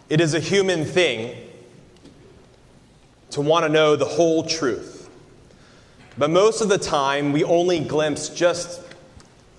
It is a human thing to want to know the whole truth. But most of the time, we only glimpse just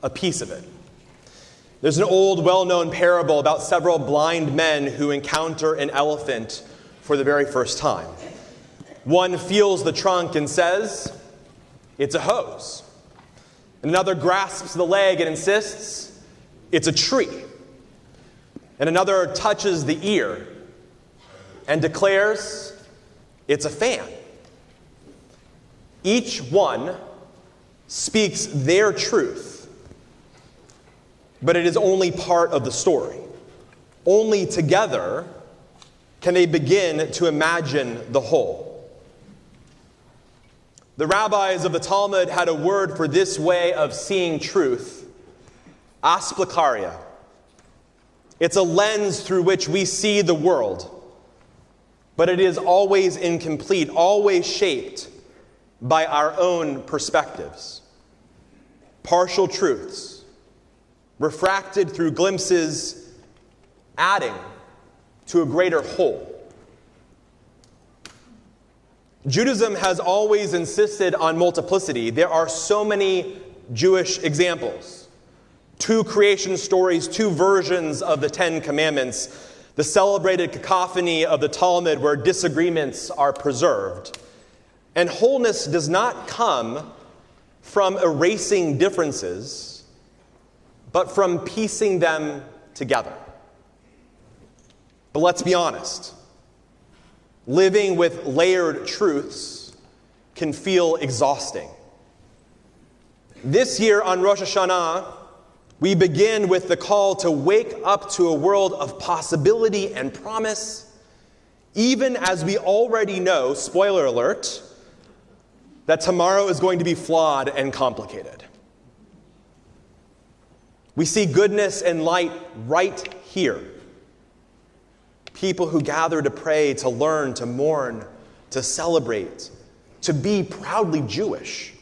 a piece of it. There's an old, well-known parable about several blind men who encounter an elephant for the very first time. One feels the trunk and says, "It's a hose." And another grasps the leg and insists, "It's a tree." And another touches the ear and declares, "It's a fan." Each one speaks their truth, but it is only part of the story. Only together can they begin to imagine the whole. The rabbis of the Talmud had a word for this way of seeing truth, asplakaria. It's a lens through which we see the world, but it is always incomplete, always shaped by our own perspectives. Partial truths, refracted through glimpses, adding to a greater whole. Judaism has always insisted on multiplicity. There are so many Jewish examples. 2 creation stories, 2 versions of the 10 Commandments, the celebrated cacophony of the Talmud where disagreements are preserved. And wholeness does not come from erasing differences, but from piecing them together. But let's be honest. Living with layered truths can feel exhausting. This year on Rosh HaShanah, we begin with the call to wake up to a world of possibility and promise, even as we already know, spoiler alert, that tomorrow is going to be flawed and complicated. We see goodness and light right here. People who gather to pray, to learn, to mourn, to celebrate, to be proudly Jewish.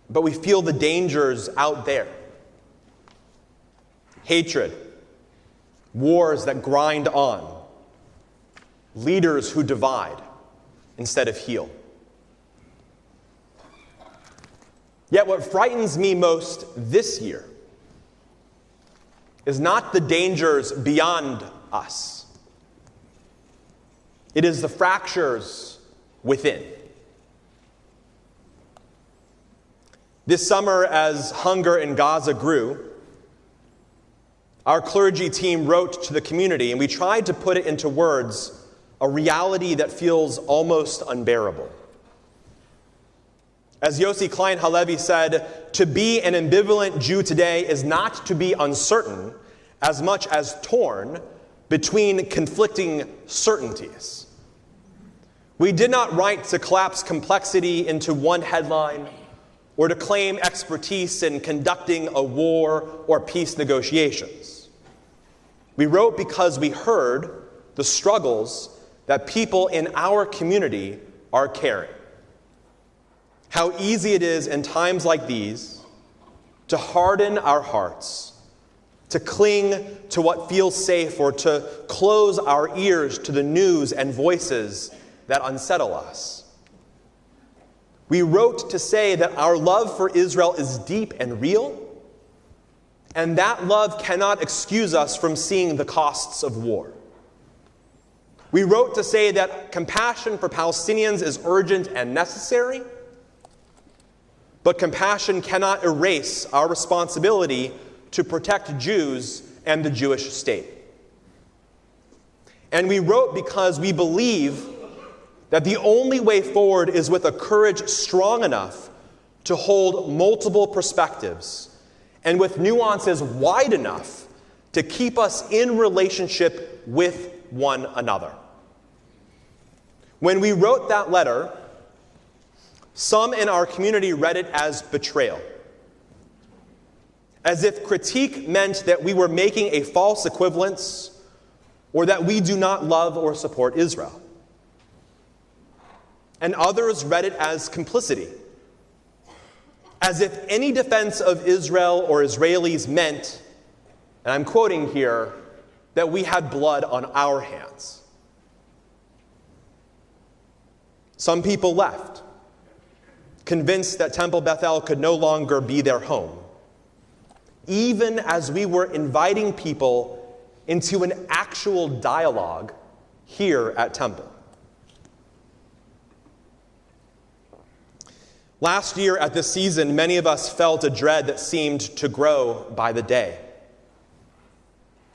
But we feel the dangers out there. Hatred, wars that grind on, leaders who divide instead of heal. Yet what frightens me most this year is not the dangers beyond us. It is the fractures within. This summer, as hunger in Gaza grew, our clergy team wrote to the community, and we tried to put it into words, a reality that feels almost unbearable. As Yossi Klein Halevi said, to be an ambivalent Jew today is not to be uncertain as much as torn between conflicting certainties. We did not write to collapse complexity into one headline or to claim expertise in conducting a war or peace negotiations. We wrote because we heard the struggles that people in our community are carrying. How easy it is in times like these to harden our hearts, to cling to what feels safe, or to close our ears to the news and voices that unsettle us. We wrote to say that our love for Israel is deep and real, and that love cannot excuse us from seeing the costs of war. We wrote to say that compassion for Palestinians is urgent and necessary, but compassion cannot erase our responsibility to protect Jews and the Jewish state. And we wrote because we believe that the only way forward is with a courage strong enough to hold multiple perspectives and with nuances wide enough to keep us in relationship with one another. When we wrote that letter, some in our community read it as betrayal, as if critique meant that we were making a false equivalence or that we do not love or support Israel. And others read it as complicity, as if any defense of Israel or Israelis meant, and I'm quoting here, that we had blood on our hands. Some people left, convinced that Temple Bethel could no longer be their home, even as we were inviting people into an actual dialogue here at Temple. Last year at this season, many of us felt a dread that seemed to grow by the day.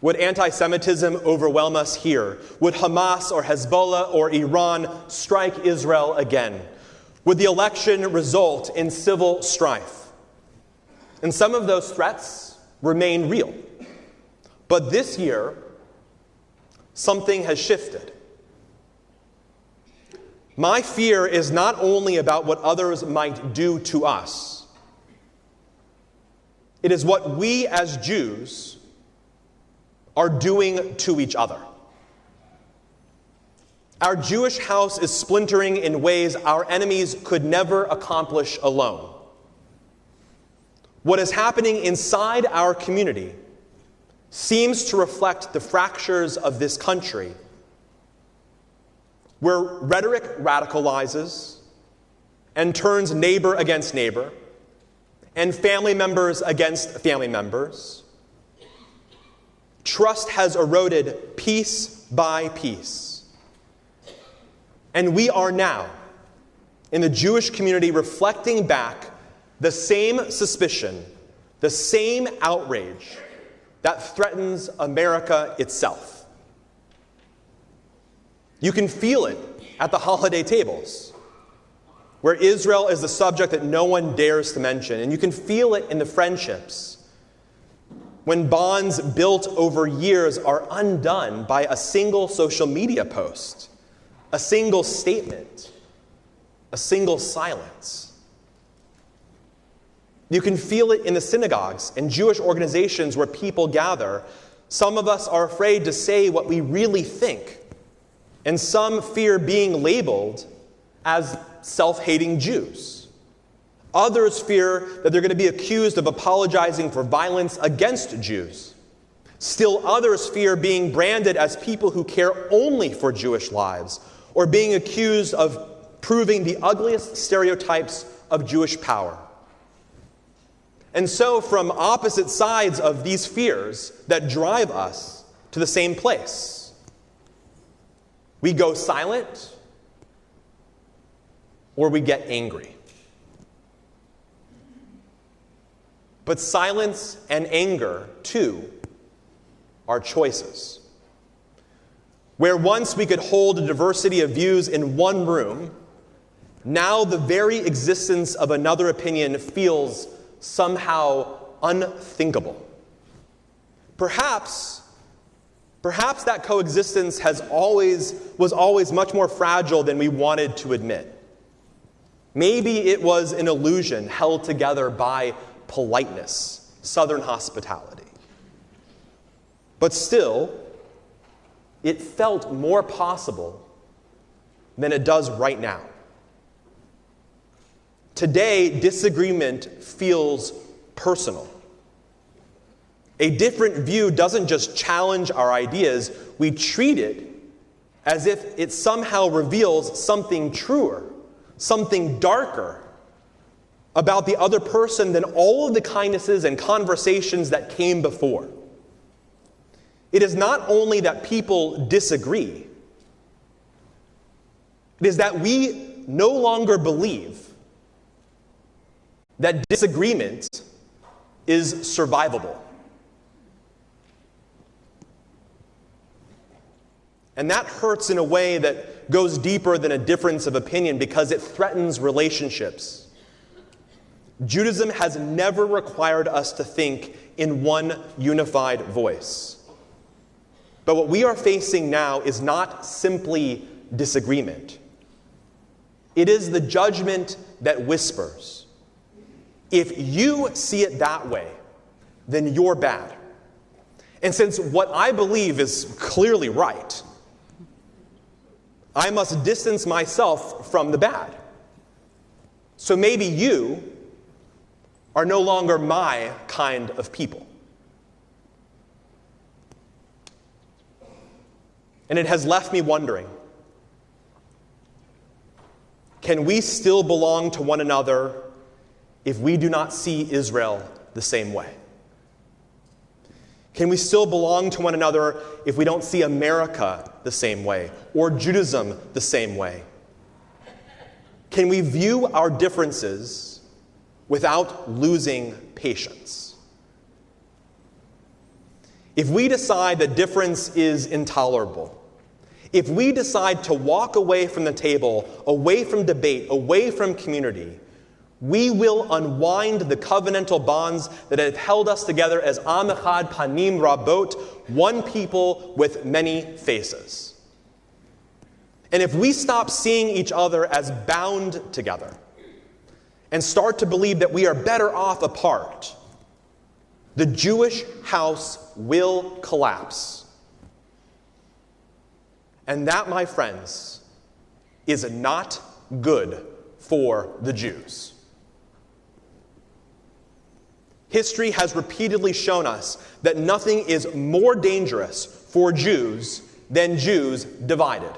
Would anti-Semitism overwhelm us here? Would Hamas or Hezbollah or Iran strike Israel again? Would the election result in civil strife? And some of those threats remain real. But this year, something has shifted. My fear is not only about what others might do to us. It is what we as Jews are doing to each other. Our Jewish house is splintering in ways our enemies could never accomplish alone. What is happening inside our community seems to reflect the fractures of this country, where rhetoric radicalizes and turns neighbor against neighbor, and family members against family members. Trust has eroded piece by piece. And we are now, in the Jewish community, reflecting back the same suspicion, the same outrage that threatens America itself. You can feel it at the holiday tables, where Israel is the subject that no one dares to mention. And you can feel it in the friendships, when bonds built over years are undone by a single social media post, a single statement, a single silence. You can feel it in the synagogues and Jewish organizations where people gather. Some of us are afraid to say what we really think, and some fear being labeled as self-hating Jews. Others fear that they're going to be accused of apologizing for violence against Jews. Still others fear being branded as people who care only for Jewish lives, or being accused of proving the ugliest stereotypes of Jewish power. And so, from opposite sides of these fears that drive us to the same place, we go silent or we get angry. But silence and anger, too, are choices. Where once we could hold a diversity of views in one room, now the very existence of another opinion feels somehow unthinkable. Perhaps that coexistence was always much more fragile than we wanted to admit. Maybe it was an illusion held together by politeness, Southern hospitality. But still, it felt more possible than it does right now. Today, disagreement feels personal. A different view doesn't just challenge our ideas, we treat it as if it somehow reveals something truer, something darker about the other person than all of the kindnesses and conversations that came before. It is not only that people disagree, it is that we no longer believe that disagreement is survivable. And that hurts in a way that goes deeper than a difference of opinion because it threatens relationships. Judaism has never required us to think in one unified voice. But what we are facing now is not simply disagreement. It is the judgment that whispers. If you see it that way, then you're bad. And since what I believe is clearly right, I must distance myself from the bad. So maybe you are no longer my kind of people. And it has left me wondering, can we still belong to one another if we do not see Israel the same way? Can we still belong to one another if we don't see America the same way, or Judaism the same way? Can we view our differences without losing patience? If we decide that difference is intolerable, if we decide to walk away from the table, away from debate, away from community, we will unwind the covenantal bonds that have held us together as Am Echad Panim Rabot, one people with many faces. And if we stop seeing each other as bound together and start to believe that we are better off apart, the Jewish house will collapse. And that, my friends, is not good for the Jews. History has repeatedly shown us that nothing is more dangerous for Jews than Jews divided.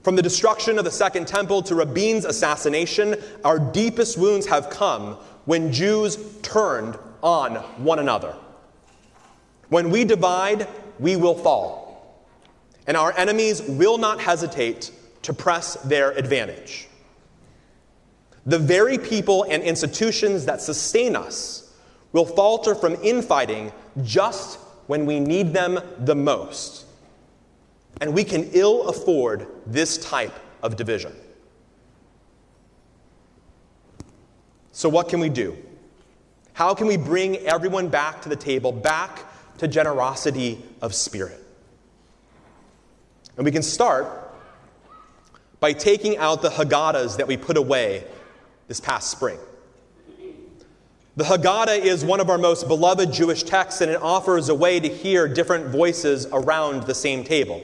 From the destruction of the Second Temple to Rabin's assassination, our deepest wounds have come when Jews turned on one another. When we divide, we will fall, and our enemies will not hesitate to press their advantage. The very people and institutions that sustain us will falter from infighting just when we need them the most. And we can ill afford this type of division. So what can we do? How can we bring everyone back to the table, back to generosity of spirit? And we can start by taking out the Haggadahs that we put away this past spring. The Haggadah is one of our most beloved Jewish texts, and it offers a way to hear different voices around the same table.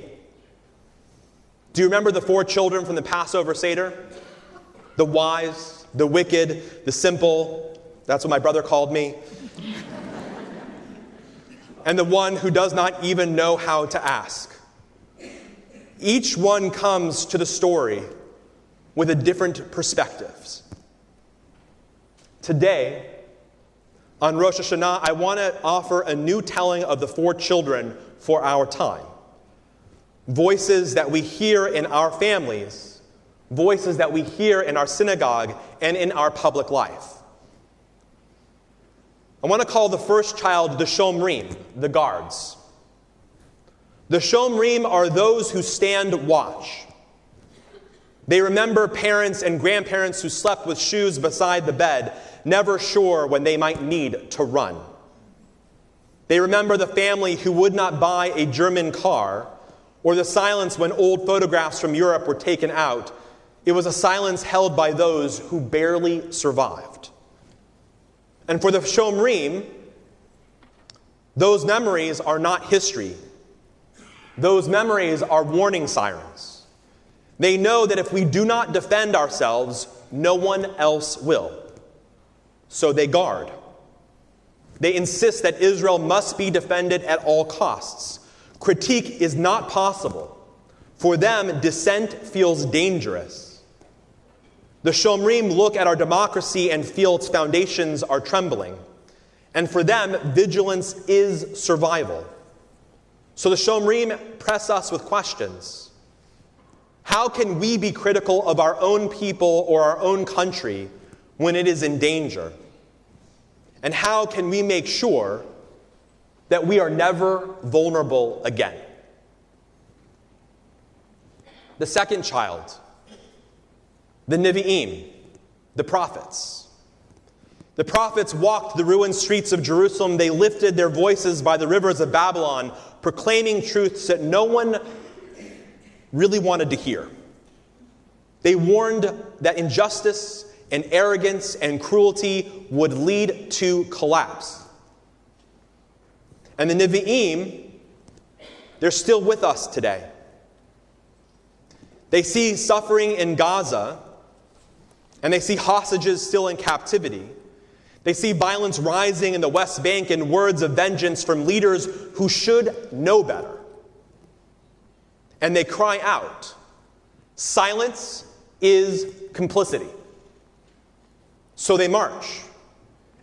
Do you remember the 4 children from the Passover Seder? The wise, the wicked, the simple. That's what my brother called me. And the one who does not even know how to ask. Each one comes to the story with a different perspectives. Today, on Rosh HaShanah, I want to offer a new telling of the 4 children for our time. Voices that we hear in our families, voices that we hear in our synagogue and in our public life. I want to call the first child the Shomrim, the guards. The Shomrim are those who stand watch. They remember parents and grandparents who slept with shoes beside the bed, never sure when they might need to run. They remember the family who would not buy a German car, or the silence when old photographs from Europe were taken out. It was a silence held by those who barely survived. And for the Shomrim, those memories are not history. Those memories are warning sirens. They know that if we do not defend ourselves, no one else will. So they guard. They insist that Israel must be defended at all costs. Critique is not possible. For them, dissent feels dangerous. The Shomrim look at our democracy and feel its foundations are trembling. And for them, vigilance is survival. So the Shomrim press us with questions. How can we be critical of our own people or our own country when it is in danger? And how can we make sure that we are never vulnerable again? The second child, the Nevi'im, the prophets. The prophets walked the ruined streets of Jerusalem. They lifted their voices by the rivers of Babylon, proclaiming truths that no one really wanted to hear. They warned that injustice and arrogance and cruelty would lead to collapse. And the Nevi'im, they're still with us today. They see suffering in Gaza, and they see hostages still in captivity. They see violence rising in the West Bank and words of vengeance from leaders who should know better. and they cry out, "Silence is complicity." So they march,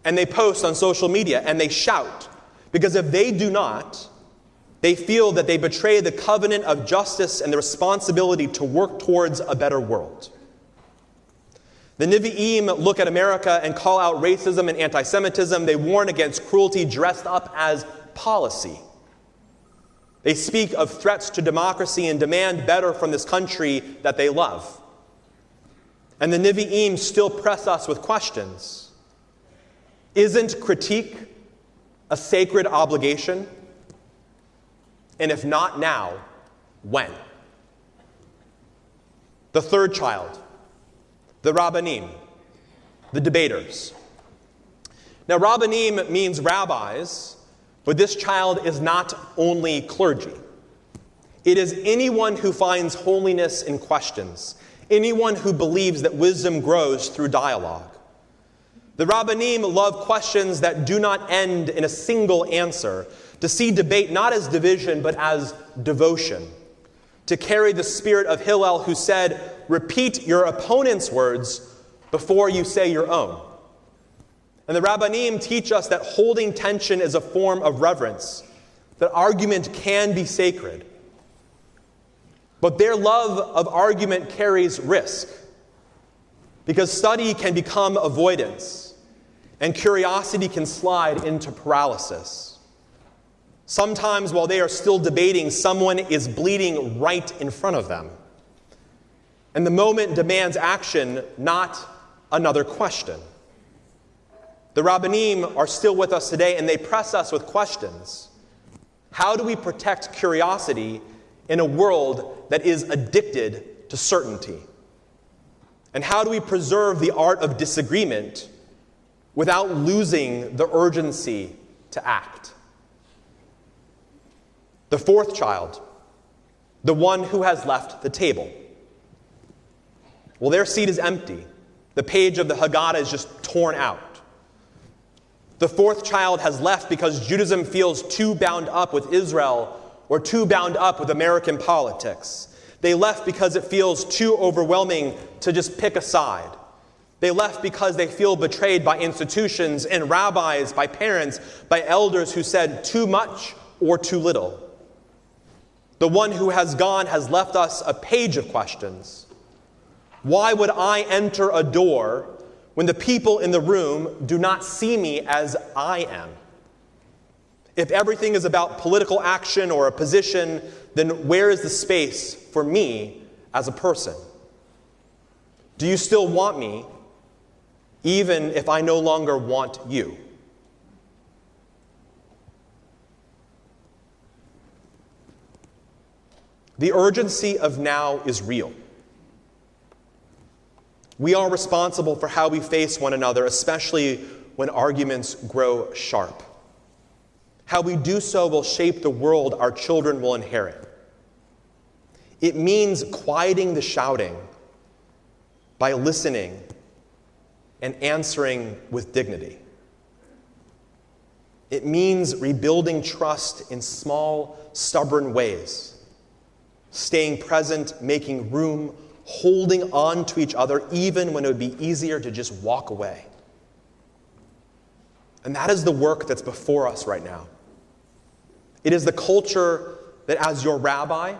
and they post on social media, and they shout, because if they do not, they feel that they betray the covenant of justice and the responsibility to work towards a better world. The Nevi'im look at America and call out racism and anti-Semitism. They warn against cruelty dressed up as policy. They speak of threats to democracy and demand better from this country that they love. And the Nevi'im still press us with questions. Isn't critique a sacred obligation? And if not now, when? The third child, the Rabbanim, the debaters. Now, Rabbanim means rabbis, but this child is not only clergy. It is anyone who finds holiness in questions, anyone who believes that wisdom grows through dialogue. The Rabbanim love questions that do not end in a single answer, to see debate not as division, but as devotion, to carry the spirit of Hillel, who said, "Repeat your opponent's words before you say your own." And the Rabbanim teach us that holding tension is a form of reverence, that argument can be sacred. But their love of argument carries risk, because study can become avoidance, and curiosity can slide into paralysis. Sometimes while they are still debating, someone is bleeding right in front of them. And the moment demands action, not another question. The Rabbanim are still with us today, and they press us with questions. How do we protect curiosity in a world that is addicted to certainty? And how do we preserve the art of disagreement without losing the urgency to act? The fourth child, the one who has left the table. Well, their seat is empty. The page of the Haggadah is just torn out. The fourth child has left because Judaism feels too bound up with Israel or too bound up with American politics. They left because it feels too overwhelming to just pick a side. They left because they feel betrayed by institutions and rabbis, by parents, by elders who said too much or too little. The one who has gone has left us a page of questions. Why would I enter a door when the people in the room do not see me as I am? If everything is about political action or a position, then where is the space for me as a person? Do you still want me, even if I no longer want you? The urgency of now is real. We are responsible for how we face one another, especially when arguments grow sharp. How we do so will shape the world our children will inherit. It means quieting the shouting by listening and answering with dignity. It means rebuilding trust in small, stubborn ways. Staying present, making room, holding on to each other even when it would be easier to just walk away. And that is the work that's before us right now. It is the culture that, as your rabbi,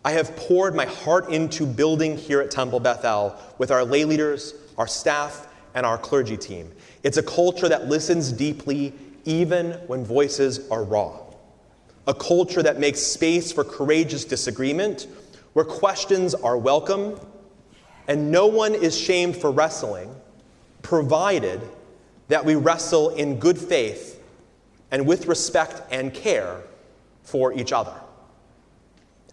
I have poured my heart into building here at Temple Bethel with our lay leaders, our staff, and our clergy team. It's a culture that listens deeply even when voices are raw. A culture that makes space for courageous disagreement, where questions are welcome, and no one is shamed for wrestling, provided that we wrestle in good faith and with respect and care for each other.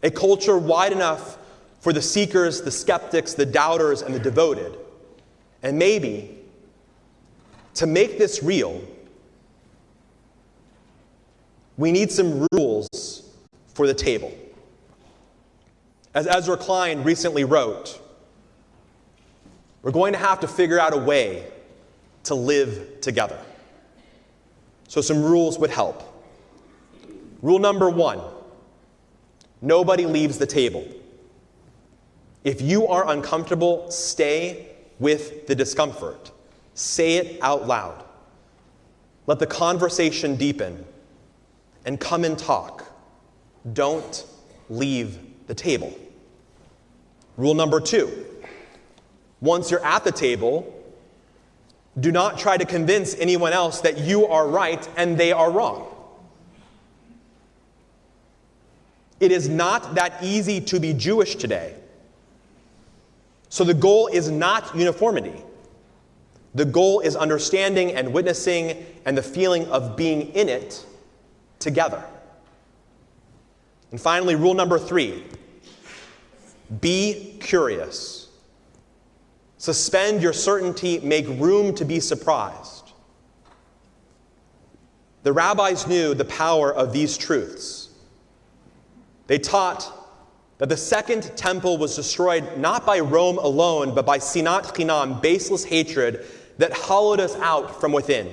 A culture wide enough for the seekers, the skeptics, the doubters, and the devoted. And maybe, to make this real, we need some rules for the table. As Ezra Klein recently wrote, we're going to have to figure out a way to live together. So some rules would help. Rule number 1, Nobody leaves the table. If you are uncomfortable, stay with the discomfort. Say it out loud. Let the conversation deepen and come and talk. Don't leave the table. Rule number 2. Once you're at the table, do not try to convince anyone else that you are right and they are wrong. It is not that easy to be Jewish today. So the goal is not uniformity. The goal is understanding and witnessing and the feeling of being in it together. And finally, rule number 3, be curious. Suspend your certainty, make room to be surprised. The rabbis knew the power of these truths. They taught that the second temple was destroyed not by Rome alone, but by sinat chinam, baseless hatred that hollowed us out from within.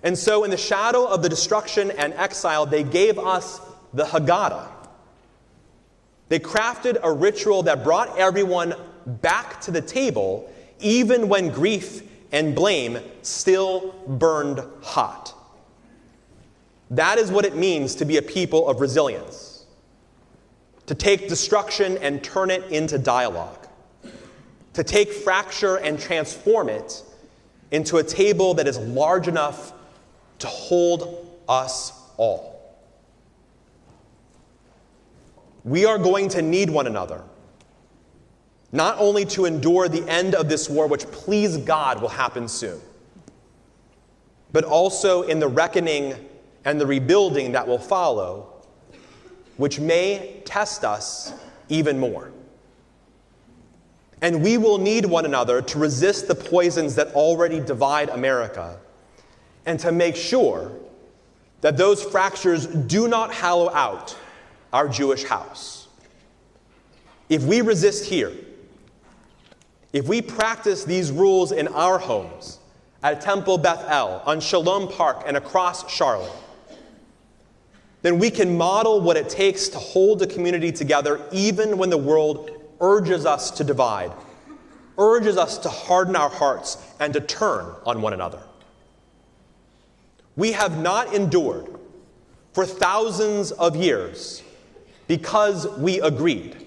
And so in the shadow of the destruction and exile, they gave us the Haggadah. They crafted a ritual that brought everyone back to the table, even when grief and blame still burned hot. That is what it means to be a people of resilience. To take destruction and turn it into dialogue. To take fracture and transform it into a table that is large enough to hold us all. We are going to need one another, not only to endure the end of this war, which, please God, will happen soon, but also in the reckoning and the rebuilding that will follow, which may test us even more. And we will need one another to resist the poisons that already divide America, and to make sure that those fractures do not hollow out our Jewish house. If we resist here, if we practice these rules in our homes, at Temple Beth El, on Shalom Park, and across Charlotte, then we can model what it takes to hold the community together even when the world urges us to divide, urges us to harden our hearts and to turn on one another. We have not endured for thousands of years because we agreed.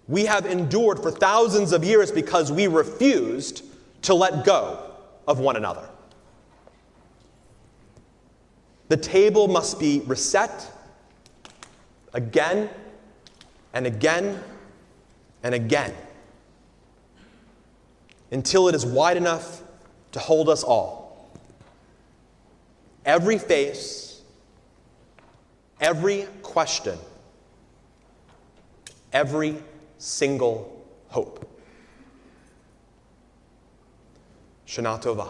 We have endured for thousands of years because we refused to let go of one another. The table must be reset again and again and again until it is wide enough to hold us all. Every face, every question, every single hope. Shana Tova.